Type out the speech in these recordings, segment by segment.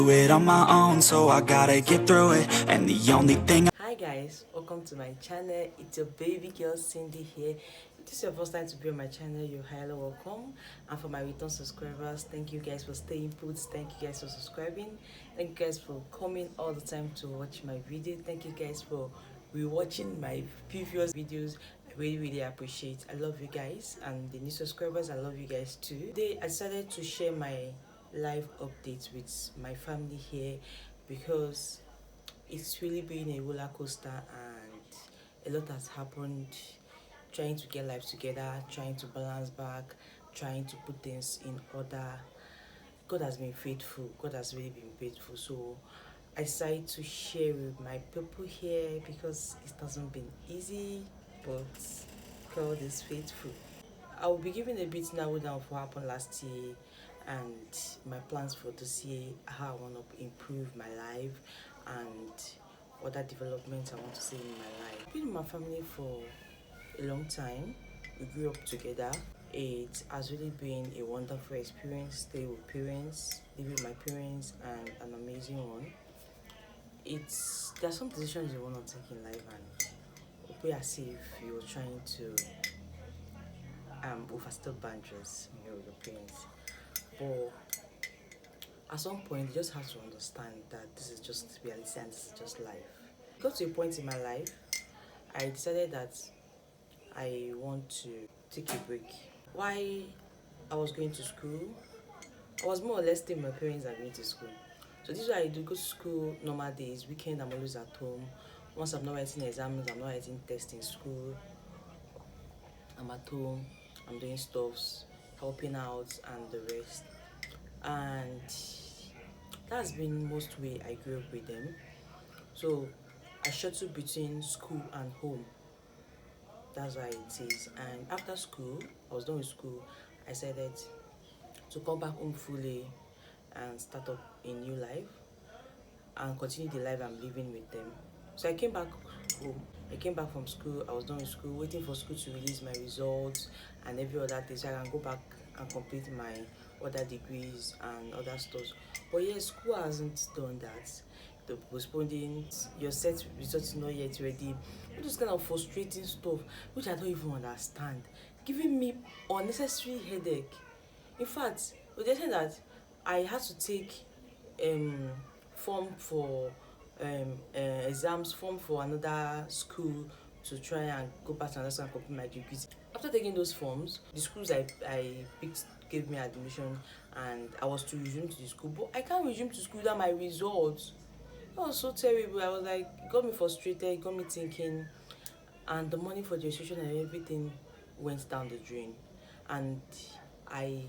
Do it on my own, so I gotta get through it. And the only thing. Hi guys, welcome to my channel. It's your baby girl Cindy here. If this is your first time to be on my channel, you're highly welcome. And for my return subscribers, thank you guys for staying put. Thank you guys for subscribing. Thank you guys for coming all the time to watch my video. Thank you guys for rewatching my previous videos. I really appreciate. I love you guys, and the new subscribers, I love you guys too. Today I decided to share my live updates with my family here because it's really been a roller coaster and a lot has happened. Trying to get life together, trying to balance back, trying to put things in order. God has been faithful. God has really been faithful. So I decided to share with my people here because it hasn't been easy, but God is faithful. I will be giving a bit now down of what happened last year and my plans for this year, how I want to improve my life and other developments I want to see in my life. I've been with my family for a long time. We grew up together. It has really been a wonderful experience, stay with parents, live with my parents, and an amazing one. There are some decisions you want to take in life and we as if you're trying to overstep boundaries, with your parents. But at some point, you just have to understand that this is just reality and this is just life. Got to a point in my life, I decided that I want to take a break. Why I was going to school, I was more or less staying with my parents than going to school. So this is what I do: go to school normal days, weekend I'm always at home. Once I'm not writing exams, I'm not writing tests in school, I'm at home, I'm doing stuffs, helping out and the rest. And that's been most way I grew up with them. So I shuttle between school and home. That's why it is. And after school, I was done with school, I decided to come back home fully and start up a new life and continue the life I'm living with them. So I came back home. I came back from school. I was done with school, waiting for school to release my results and every other thing so I can go back and complete my other degrees and other stuff. But yes, school hasn't done that. The postponing, your set results not yet ready. All those kind of frustrating stuff which I don't even understand. Giving me unnecessary headache. In fact, with the extent that I had to take um form for exams, form for another school to try and go back to another school and complete my degrees. After taking those forms, the schools I picked gave me admission and I was to resume to the school, but I can't resume to school without my results. That was so terrible. I was like, it got me frustrated, it got me thinking, and the money for the registration and everything went down the drain. And I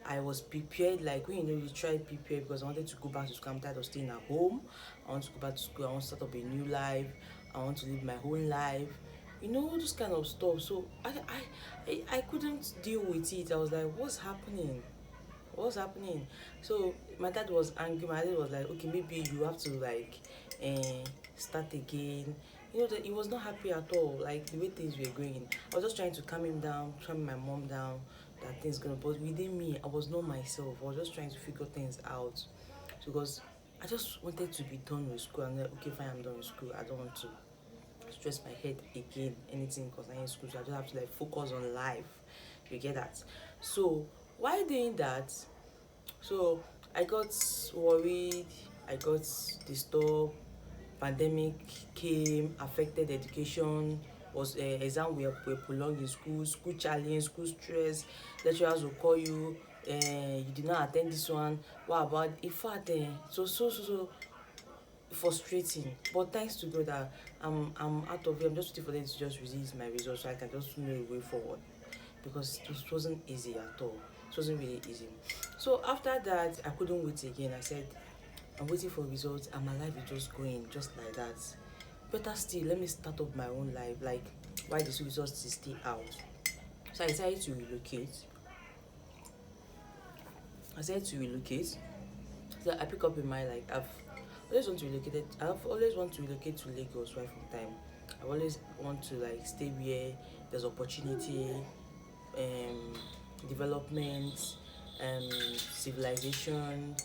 I was prepared, like when you try prepare because I wanted to go back to school. I'm tired of staying at home. I want to go back to school. I want to start up a new life. I want to live my whole life. All this kind of stuff. So I couldn't deal with it. I was like, what's happening? What's happening? So my dad was angry. My dad was like, okay, maybe you have to like start again. That he was not happy at all, like the way things were going. I was just trying to calm him down, calm my mom down, that things gonna, but within me I was not myself. I was just trying to figure things out because I just wanted to be done with school and then, okay, fine, I'm done with school. I don't want to stress my head again, anything concerning school. So I just have to like focus on life. You get that? So while doing that, so I got worried, I got disturbed. Pandemic came, affected education. Was exam were prolonged in school challenge, school stress. Lecturers will call you, you did not attend this one. What about? In fact, so frustrating. But thanks to God that I'm out of it. I'm just waiting for them to just release my results so I can just know a way forward, because it wasn't easy at all. It wasn't really easy. So after that, I couldn't wait again. I said, I'm waiting for results and my life is just going just like that. Better still, let me start up my own life, like why the results is still out. So I decided to relocate. So I pick up in my, like, I've always want to relocate to Lagos right from time. I always want to like stay where there's opportunity, development, civilization,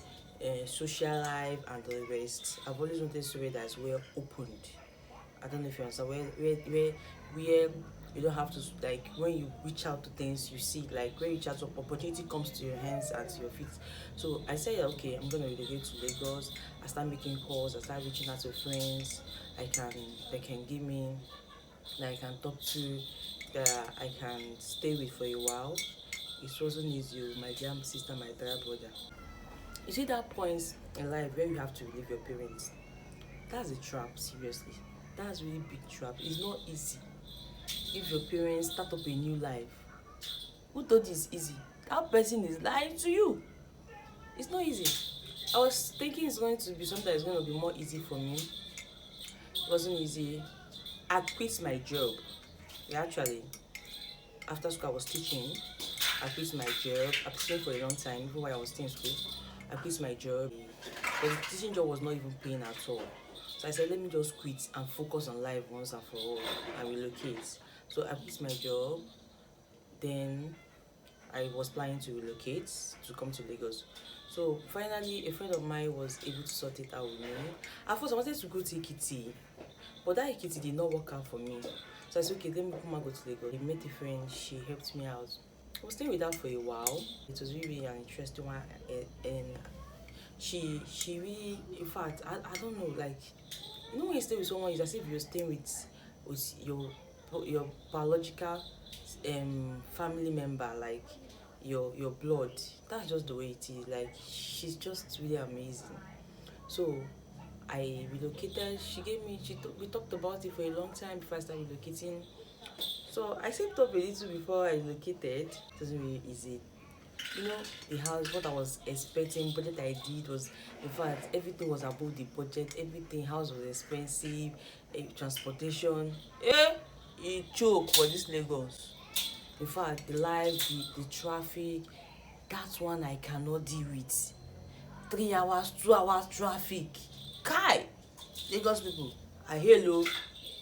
social life and the rest. I've always wanted somewhere that's well opened. I don't know if you understand, where you don't have to, like, when you reach out to things, you see, like, when you reach out to opportunity comes to your hands and to your feet. So I said, okay, I'm gonna relocate to Lagos. I start making calls, I start reaching out to friends I can they can give me, that I can talk to, that I can stay with for a while. It wasn't easy. My dear sister, my dear brother. You see that point in life where you have to leave your parents. That's a trap, seriously. That's really big trap. It's not easy. If your parents start up a new life, who thought it's easy? That person is lying to you. It's not easy. I was thinking it's going to be something that's going to be more easy for me. It wasn't easy. I quit my job. Yeah, actually, after school I was teaching. I quit my job. I was teaching for a long time, even while I was still in school. I quit my job. But the teaching job was not even paying at all. So I said, let me just quit and focus on life once and for all and relocate. So I quit my job. Then I was planning to relocate to come to Lagos. So finally, a friend of mine was able to sort it out with me. At first, I wanted to go to Ekiti, but that Ekiti did not work out for me. So I said, okay, let me come and go to Lagos. I met a friend, she helped me out. I was staying with her for a while. It was really an interesting one, and she really, in fact, I don't know, like, you know, when you stay with someone, it's as if you're staying with your biological family member, like your blood. That's just the way it is. Like, she's just really amazing. So I relocated. We talked about it for a long time before I started relocating. So I saved up a little before I relocated. It wasn't really easy. You know, the house, what I was expecting, budget I did was, in fact, everything was above the budget. Everything, house was expensive, transportation. You choke for this Lagos. In fact, the life, the traffic, that's one I cannot deal with. 3 hours, 2 hours traffic. Kai! Lagos people, I hello.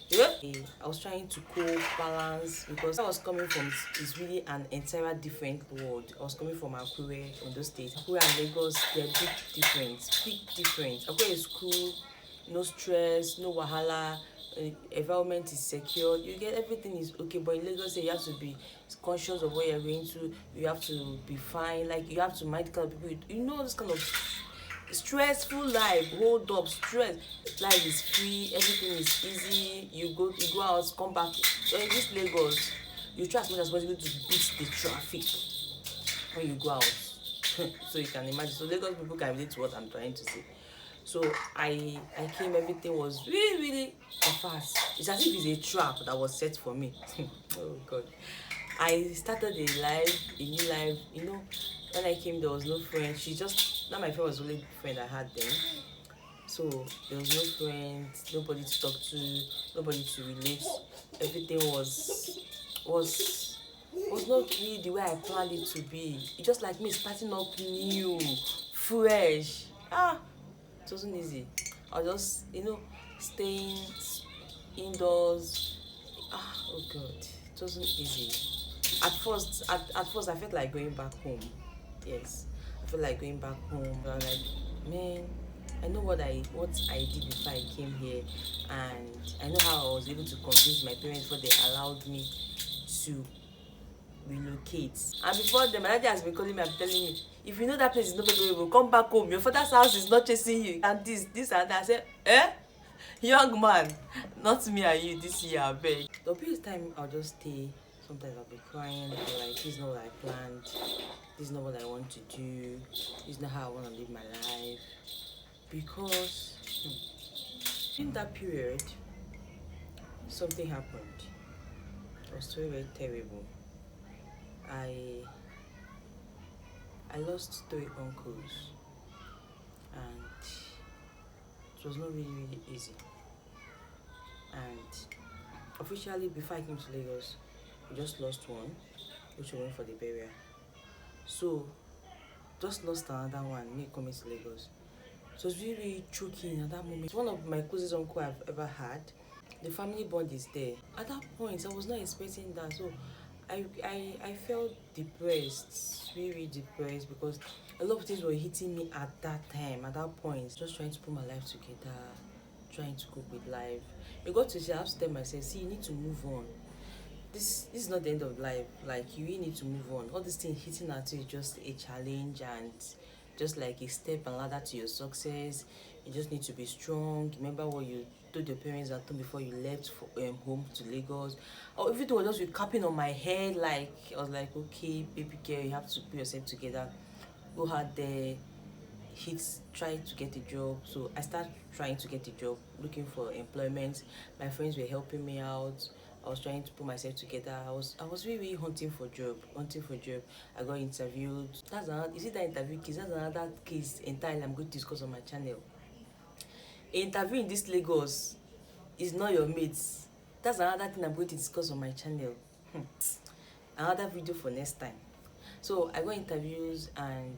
Yeah. I was trying to balance, because I was coming from is really an entire different world. I was coming from Akure, Ondo State. Akure and Lagos, they're big difference. Big difference. Akure is cool, no stress, no wahala. Environment is secure. You get everything is okay. But in Lagos, you have to be conscious of where you're going to. You have to be fine. Like, you have to mind the kind of people. You know, this kind of stressful life, hold up, stress. Life is free, everything is easy. You go out, come back. In this Lagos, you try as much as possible to beat the traffic when you go out. So you can imagine. So Lagos people can relate to what I'm trying to say. So I came, everything was really fast. It's as if it's a trap that was set for me. Oh God. I started a new life, you know. When I came, there was no friend. Now my friend was the only friend I had then. So there was no friend, nobody to talk to, nobody to relate. Everything was not really the way I planned it to be. It's just like me starting up new, fresh. It wasn't easy. I was just, staying indoors. Oh God, it wasn't easy. At first I felt like going back home. Yes, I felt like going back home. I was like, man, I know what I did before I came here, and I know how I was able to convince my parents before they allowed me to relocate. And before them, my dad has been calling me and telling me, if you know that place is not favorable, come back home. Your father's house is not chasing you. And this and that. I said, young man, not me and you this year, I beg. There'll be a time I'll just stay. Sometimes I'll be crying, like, this is not what I planned. This is not what I want to do. This is not how I want to live my life. Because in that period, something happened. It was very, very terrible. I lost 3 uncles, and it was not really easy. And officially, before I came to Lagos, we just lost one, which we went for the burial. So just lost another one, me coming to Lagos. So it was really, really choking at that moment. It's one of my closest uncle I've ever had. The family bond is there. At that point, I was not expecting that. So I felt depressed, really depressed, because a lot of things were hitting me at that time, at that point. Just trying to put my life together, trying to cope with life. I got to say, I have to tell myself, see, you need to move on. This is not the end of life. Like, you really need to move on. All these things hitting at you is just a challenge, and just like a step and ladder to your success. You just need to be strong. Remember what you told your parents at home before you left for, home to Lagos. Or everything was just capping on my head. Like, I was like, okay, baby girl, you have to put yourself together. Go out there, try to get a job. So I started trying to get a job, looking for employment. My friends were helping me out. I was trying to put myself together. I was really hunting for job, I got interviewed. That's another, you see that interview case, that's another case entirely I'm going to discuss on my channel. Interview in this Lagos is not your mates. That's another thing I'm going to discuss on my channel. Another video for next time. So I got interviews, and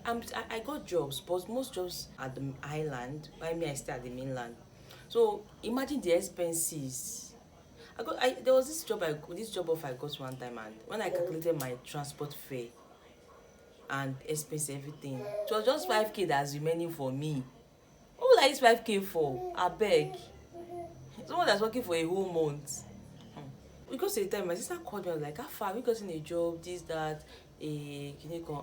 I got jobs, but most jobs at the island. I stay at the mainland. So imagine the expenses. There was this job offer I got one time, and when I calculated my transport fare and expense everything, it was just 5K that's remaining for me. What will I use 5K for? I beg. Someone that's working for a whole month. Because at the time my sister called me, I was like, how far have you gotten a job, this, that, I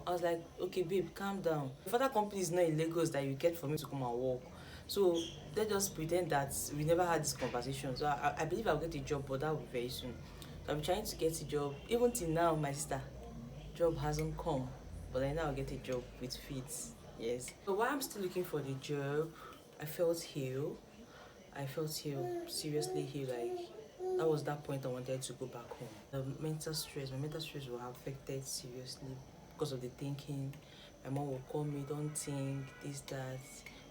was like, okay babe, calm down. The further company is not in Lagos that you get for me to come and work. So let's just pretend that we never had this conversation. So I believe I'll get a job, but that will be very soon. So I'm trying to get a job. Even till now, my sister, job hasn't come. But I know I'll get a job with fit. Yes. So while I'm still looking for the job, I felt healed. Seriously healed. Like, that was that point I wanted to go back home. My mental stress were affected seriously because of the thinking. My mom will call me, don't think, this, that.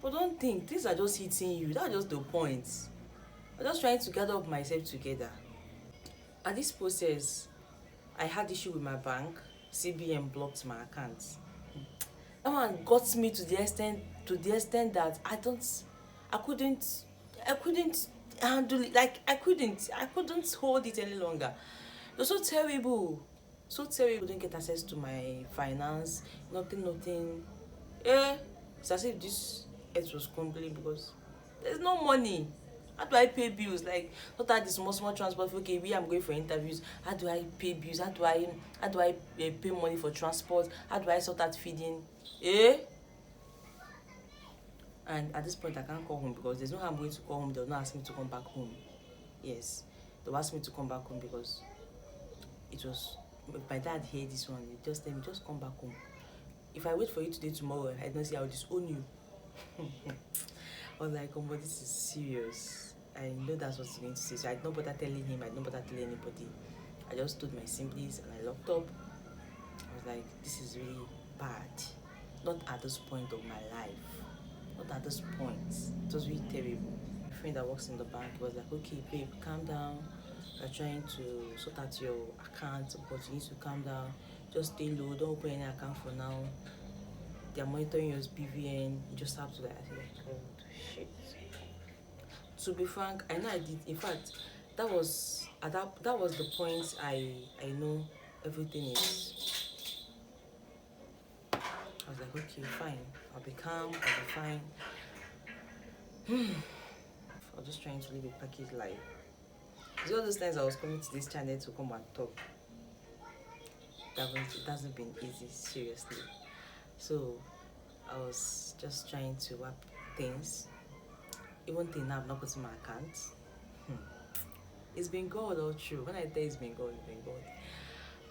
But don't think, these are just hitting you. That's just the point. I'm just trying to gather up myself together. At this process, I had issue with my bank. CBN blocked my account. That one got me to the extent that I couldn't handle it. Like, I couldn't hold it any longer. It was so terrible. So terrible. I couldn't get access to my finance. Nothing. It's as if this earth was crumbling because there's no money. How do I pay bills? Like, not that the small transport. Okay, I'm going for interviews. How do I pay bills? How do I pay money for transport? How do I sort out feeding? And at this point, I can't call home because there's no how I'm going to call home. They'll not ask me to come back home. Yes, they'll ask me to come back home because it was my dad heard this one. He just tell me, just come back home. If I wait for you today, tomorrow, I don't see, I'll disown you. I was like, oh, but this is serious. I know that's what he's going to say. So I did not bother telling him. I did not bother telling anybody. I just told my siblings and I locked up. I was like, this is really bad. Not at this point of my life. Not at this point. It was really terrible. My friend that works in the bank was like, okay, babe, calm down. We're trying to sort out your account, but you need to calm down. Just stay low. Don't open any account for now. They're monitoring your BVN. You just have to, like, I said, oh shit. To be frank, I know I did. In fact, that was the point I know everything is. I was like, okay, fine. I'll be calm. I'll be fine. I was just trying to live a package life. It's all those times I was coming to this channel to come and talk. It hasn't been easy, seriously. So I was just trying to wrap things. Even till now, I've not put in my account. It's been God all through. When I tell you it's been God, it's been God.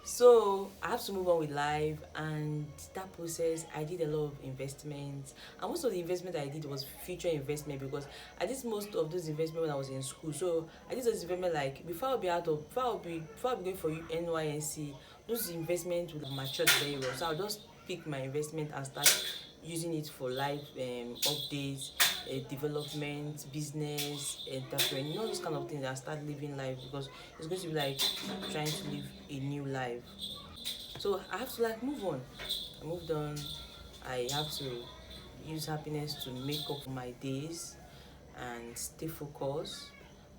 So I have to move on with life, and that process I did a lot of investments, and most of the investment I did was future investment because I did most of those investment when I was in school. So I did those investment like before I'll be going for NYSC, those investments would have matured very well. So I'll just pick my investment and start using it for life updates, development, business, entrepreneur, all those kind of things. I start living life because it's going to be like trying to live a new life. So I have to like move on. I moved on. I have to use happiness to make up for my days and stay focused.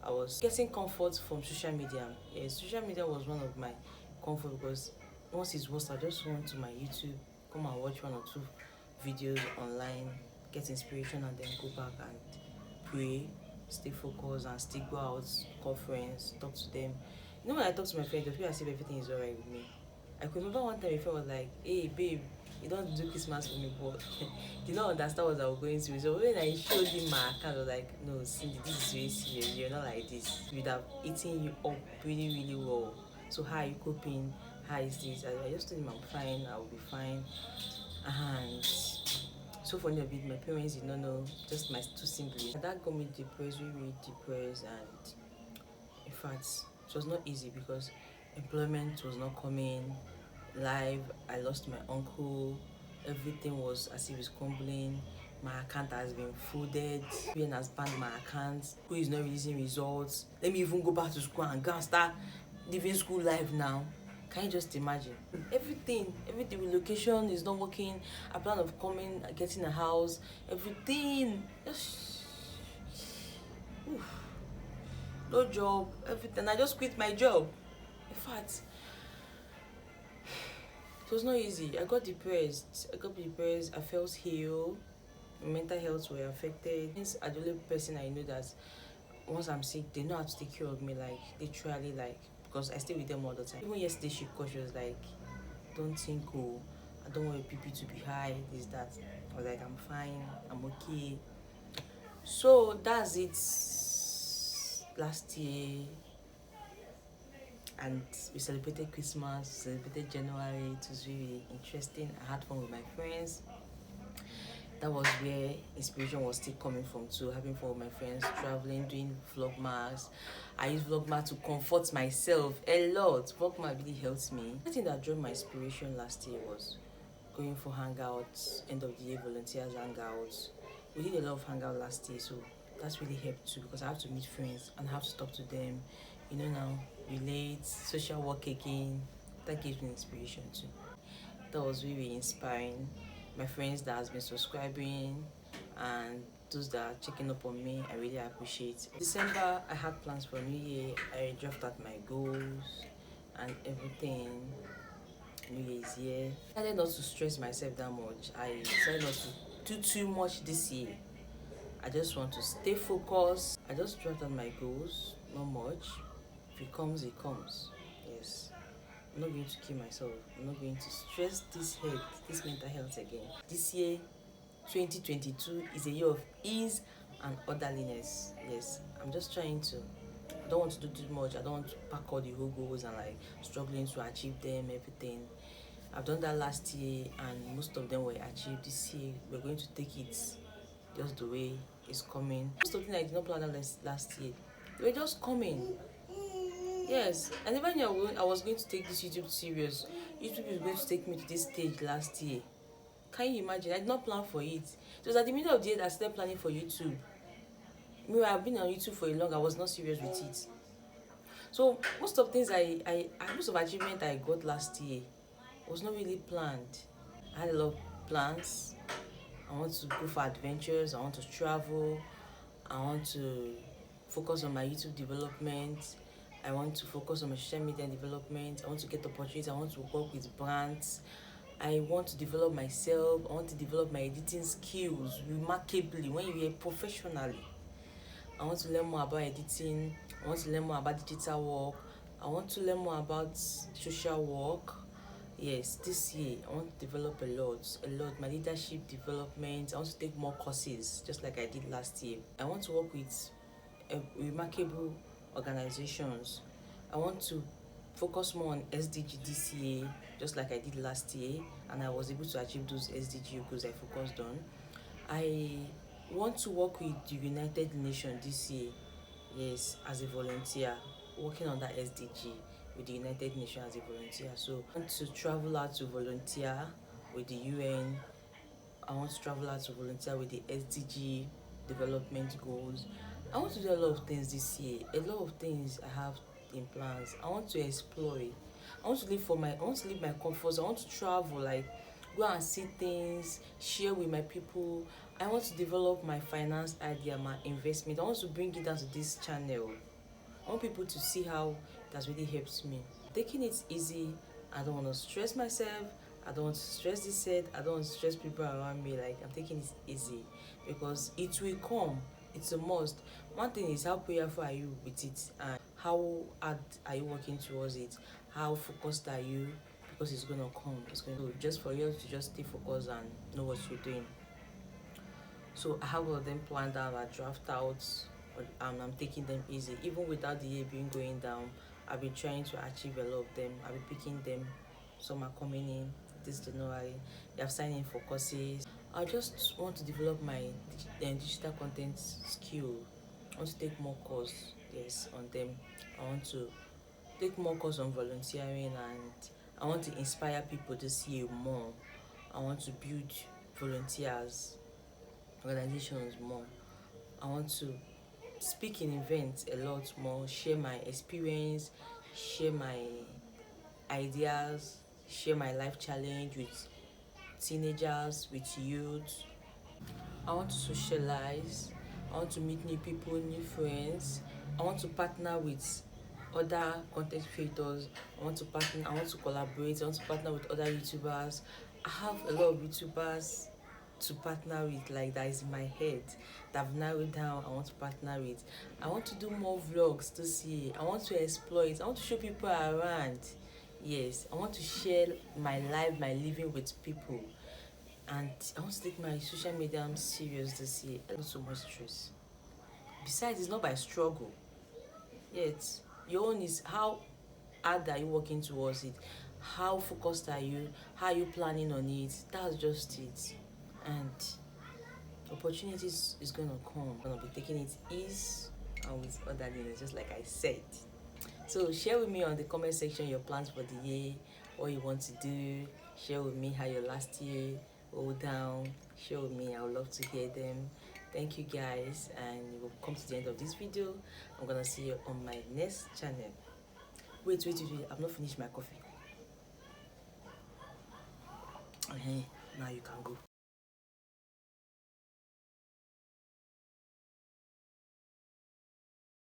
I was getting comfort from social media. Social media was one of my comfort, because once it's worse, I just run to my YouTube, come and watch 1 or 2 videos online, get inspiration, and then go back and pray, stay focused, and still go out, call friends, talk to them. When I talk to my friends, I feel as if everything is alright with me. I could remember one time a friend was like, "Hey babe, you don't do Christmas for me," but did not understand what I was going through. So when I showed him my account, I was like, "No, Cindy, this is very serious. You're not like this. We'd have eaten you up really, really well. So how are you coping? How is this?" I just told him I'm fine. I will be fine. And so funny a bit, my parents did not know, just my 2 siblings. That got me depressed, really, really depressed, and in fact, it was not easy because employment was not coming. Live, I lost my uncle. Everything was as if it's crumbling. My account has been folded. BN has banned my account. School is not releasing results. Let me even go back to school and go and start living school life now. Can you just imagine? Everything, relocation is not working. I plan of coming, getting a house, everything. Just, oof. No job, everything. I just quit my job. In fact, it was not easy. I got depressed. I felt ill. My mental health were affected. Since I'm the only person I know that once I'm sick, they know how to take care of me, like literally, like, because I stay with them all the time. Even yesterday, she was like, "Don't think, oh, I don't want your PP to be high, this, that." I was like, "I'm fine, I'm okay." So that's it. Last year, and we celebrated Christmas, celebrated January. It was really interesting. I had fun with my friends. That was where inspiration was still coming from too, having fun with my friends, traveling, doing vlogmas. I use vlogma to comfort myself a lot. Vlogma really helped me. I think that drove my inspiration last year was going for hangouts, end of the year volunteers hangouts. We did a lot of hangout last year, so that's really helped too, because I have to meet friends and I have to talk to them, now, relate, social work again. That gives me inspiration too. That was really inspiring. My friends that has been subscribing and those that are checking up on me, I really appreciate. December, I had plans for New Year. I drafted out my goals and everything. New Year's year. I decided not to stress myself that much. I decided not to do too much this year. I just want to stay focused. I just drafted out my goals, not much. If it comes, it comes. Yes. I'm not going to kill myself. I'm not going to stress this mental health again. This year, 2022, is a year of ease and orderliness. Yes, I'm just trying to. I don't want to do too much. I don't want to pack all the whole goals and like struggling to achieve them, everything. I've done that last year and most of them were achieved. This year, we're going to take it just the way it's coming. Most of the things I did not plan last year, they were just coming. Yes, I never knew I was going to take this YouTube serious. YouTube is going to take me to this stage last year. Can you imagine? I did not plan for it. It was at the middle of the year that I started planning for YouTube. I've been on YouTube for a long. I was not serious with it. So most of things most of achievement I got last year was not really planned. I had a lot of plans. I want to go for adventures. I want to travel. I want to focus on my YouTube development. I want to focus on my social media development. I want to get opportunities. I want to work with brands. I want to develop myself. I want to develop my editing skills remarkably. When you hear professionally, I want to learn more about editing. I want to learn more about digital work. I want to learn more about social work. Yes, this year I want to develop a lot. My leadership development. I want to take more courses, just like I did last year. I want to work with remarkable organizations. I want to focus more on SDG this year, just like I did last year, and I was able to achieve those SDG goals I focused on. I want to work with the United Nations this year, yes, as a volunteer, working on that SDG with the United Nations as a volunteer. So I want to travel out to volunteer with the UN. I want to travel out to volunteer with the SDG development goals. I want to do a lot of things this year. A lot of things I have in plans. I want to explore it. I want to leave my comfort zone. I want to travel, like go and see things, share with my people. I want to develop my finance idea, my investment. I want to bring it down to this channel. I want people to see how it has really helped me. taking it easy. I don't want to stress myself. I don't want to stress this head. I don't want to stress people around me. Like, I'm taking it easy because it will come. It's a must. One thing is, how prayerful are you with it, and how hard are you working towards it? How focused are you? Because it's gonna come. It's going to just for you to just stay focused and know what you're doing. So I have all of them planned out, I draft out, and I'm taking them easy. Even without the year being going down, I've been trying to achieve a lot of them. I've been picking them. Some are coming in this January. They have signed in for courses. I just want to develop my digital content skill. I want to take more course, yes, on them. I want to take more course on volunteering, and I want to inspire people this year more. I want to build volunteers organizations more. I want to speak in events a lot more, share my experience, share my ideas, share my life challenge with teenagers, with youth. I want to socialize. I want to meet new people, new friends. I want to partner with other content creators. I want to collaborate. I want to partner with other YouTubers. I have a lot of YouTubers to partner with, like, that is in my head, that I've narrowed down. I want to partner with. I want to do more vlogs this year. I want to exploit. I want to show people around. Yes, I want to share my life, my living with people. And I want to take my social media serious this year. Not so much stress. Besides, it's not by struggle. Yet, your own is how hard are you working towards it? How focused are you? How are you planning on it? That's just it. And opportunities is gonna come. I'm gonna be taking it easy and with other things, just like I said. So share with me on the comment section your plans for the year, what you want to do. Share with me how your last year rolled down. Share with me. I would love to hear them. Thank you guys, and we'll come to the end of this video. I'm gonna see you on my next channel. Wait, I've not finished my coffee. Now you can go.